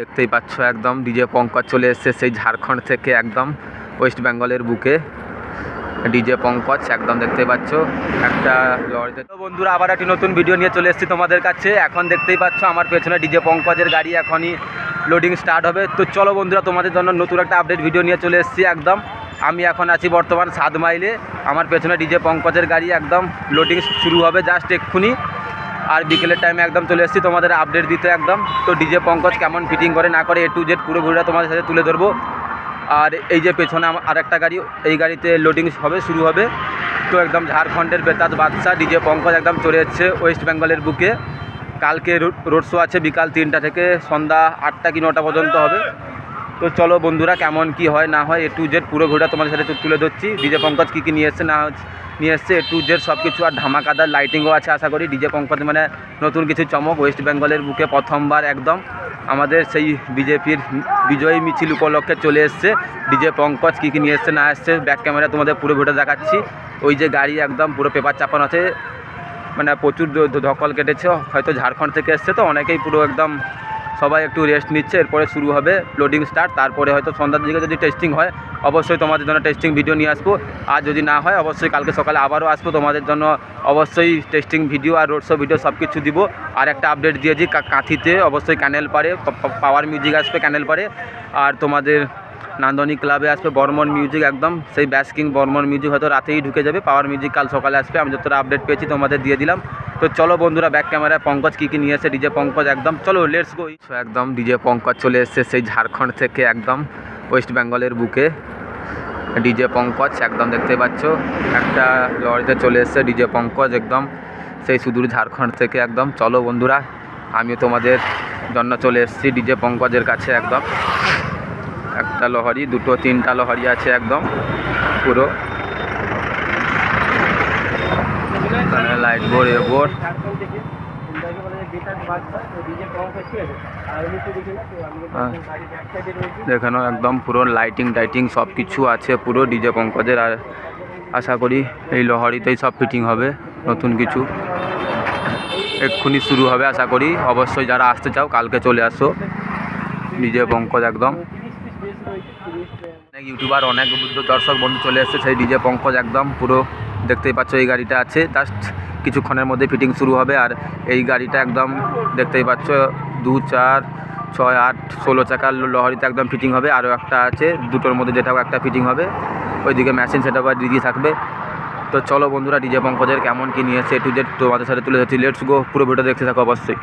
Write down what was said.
দেখতেই পাচ্ছ একদম ডিজে পঙ্কজ চলে এসেছে সেই ঝাড়খণ্ড থেকে একদম ওয়েস্ট বেঙ্গলের বুকে। ডিজে পঙ্কজ একদম দেখতেই পাচ্ছ একটা লরিতে। তো বন্ধুরা আবার একটি নতুন ভিডিও নিয়ে চলে এসেছি তোমাদের কাছে। এখন দেখতেই পাচ্ছ আমার পেছনে ডিজে পঙ্কজের গাড়ি এখনই লোডিং স্টার্ট হবে। তো চলো বন্ধুরা তোমাদের জন্য নতুন একটা আপডেট ভিডিও নিয়ে চলে এসেছি একদম। আমি এখন আছি বর্তমান 7 মাইলে। আমার পেছনে ডিজে পঙ্কজের গাড়ি একদম লোডিং শুরু হবে জাস্ট এক্ষুনি। আর বিকেলের টাইমে একদম চলে এসেছি তোমাদের আপডেট দিতে একদম। তো ডিজে পঙ্কজ কেমন ফিটিং করে না করে A to Z পুরো ভিডিওটা তোমাদের সাথে তুলে ধরবো। আর এই যে পেছনে আরেকটা গাড়ি, এই গাড়িতে লোডিং হবে শুরু হবে। তো একদম ঝাড়খণ্ডের বেতাজ বাদশা ডিজে পঙ্কজ একদম চলে এসেছে ওয়েস্ট বেঙ্গলের বুকে। কালকে রোড শো আছে বিকাল 3টা থেকে সন্ধ্যা 8টা কি 9টা পর্যন্ত হবে। তো চলো বন্ধুরা কেমন কি হয় না হয় A to Z পুরো ভিডিওটা তোমাদের সাথে তুলে ধরছি। ডিজে পঙ্কজ কী নিয়ে এসছে না নিয়ে এসছে A to Z সব কিছু। আর ধামাকাদার লাইটিংও আছে আশা করি। ডিজে পঙ্কজ মানে নতুন কিছু চমক ওয়েস্ট বেঙ্গলের বুকে প্রথমবার একদম আমাদের সেই বিজেপির বিজয়ী মিছিল উপলক্ষে চলে এসছে ডিজে পঙ্কজ। কী নিয়ে এসছে না এসছে ব্যাক ক্যামেরা তোমাদের পুরো ভিডিও দেখাচ্ছি। ওই যে গাড়ি একদম পুরো পেপার চাপানো আছে, মানে প্রচুর ধকল কেটেছে, হয়তো ঝাড়খণ্ড থেকে এসছে তো অনেকেই পুরো একদম সবাই একটু রেস্ট নিচ্ছে। এরপরে শুরু হবে লোডিং স্টার্ট। তারপরে হয়তো সন্ধ্যার দিকে যদি টেস্টিং হয় অবশ্যই তোমাদের জন্য টেস্টিং ভিডিও নিয়ে আসবো। আর যদি না হয় অবশ্যই কালকে সকালে আবারও আসবো তোমাদের জন্য, অবশ্যই টেস্টিং ভিডিও আর রোড শো ভিডিও সব কিছু দিব। আর একটা আপডেট দিয়েছি কাঁথিতে অবশ্যই ক্যানেল পারে পাওয়ার মিউজিক আসবে ক্যানেল পারে। আর তোমাদের নান্দনী ক্লাবে আসবে বর্মন মিউজিক একদম সেই ব্যাস কিং বর্মন মিউজিক হয়তো রাতেই ঢুকে যাবে। পাওয়ার মিউজিক কাল সকালে আসবে। আমি যতটা আপডেট পেয়েছি তোমাদের দিয়ে দিলাম। তো চলো বন্ধুরা ব্যাক ক্যামেরায় পঙ্কজ কী নিয়ে এসে ডিজে পঙ্কজ একদম চলো লেটস গো। একদম ডিজে পঙ্কজ চলে এসছে সেই ঝাড়খণ্ড থেকে একদম ওয়েস্ট বেঙ্গলের বুকে। ডিজে পঙ্কজ একদম দেখতে পাচ্ছ একটা লরিতে চলে এসছে ডিজে পঙ্কজ একদম সেই সুদূর ঝাড়খণ্ড থেকে একদম। চলো বন্ধুরা আমিও তোমাদের জন্য চলে এসেছি ডিজে পঙ্কজের কাছে একদম। একটা লহরি, দুটো তিনটা লহরি আছে একদম পুরো লাইট বোর্ড এ বোর্ড। দেখানো একদম পুরো লাইটিং টাইটিং সব কিছু আছে পুরো ডিজে পঙ্কজের। আর আশা করি এই লহরিতেই সব ফিটিং হবে। নতুন কিছু এক্ষুনি শুরু হবে আশা করি। অবশ্যই যারা আসতে চাও কালকে চলে আসো ডিজে পঙ্কজ একদম। অনেক ইউটিউবার অনেক দর্শক বন্ধু চলে এসেছে সেই ডিজে পঙ্কজ একদম পুরো দেখতেই পাচ্ছ। এই গাড়িটা আছে জাস্ট কিছুক্ষণের মধ্যে ফিটিং শুরু হবে। আর এই গাড়িটা একদম দেখতেই পাচ্ছ 2, 4, 6, 8, 16 চাকার লহরিতে একদম ফিটিং হবে। আরও একটা আছে দুটোর মধ্যে যেটাও একটা ফিটিং হবে। ওইদিকে মেশিন সেটা আবার দিদি থাকবে। তো চলো বন্ধুরা ডিজে পঙ্কজের কেমন কী নিয়ে এসে A to Z তোমাদের সাথে তুলে ধরছি। লেটস গো পুরো ভিডিও দেখতে থাকো অবশ্যই।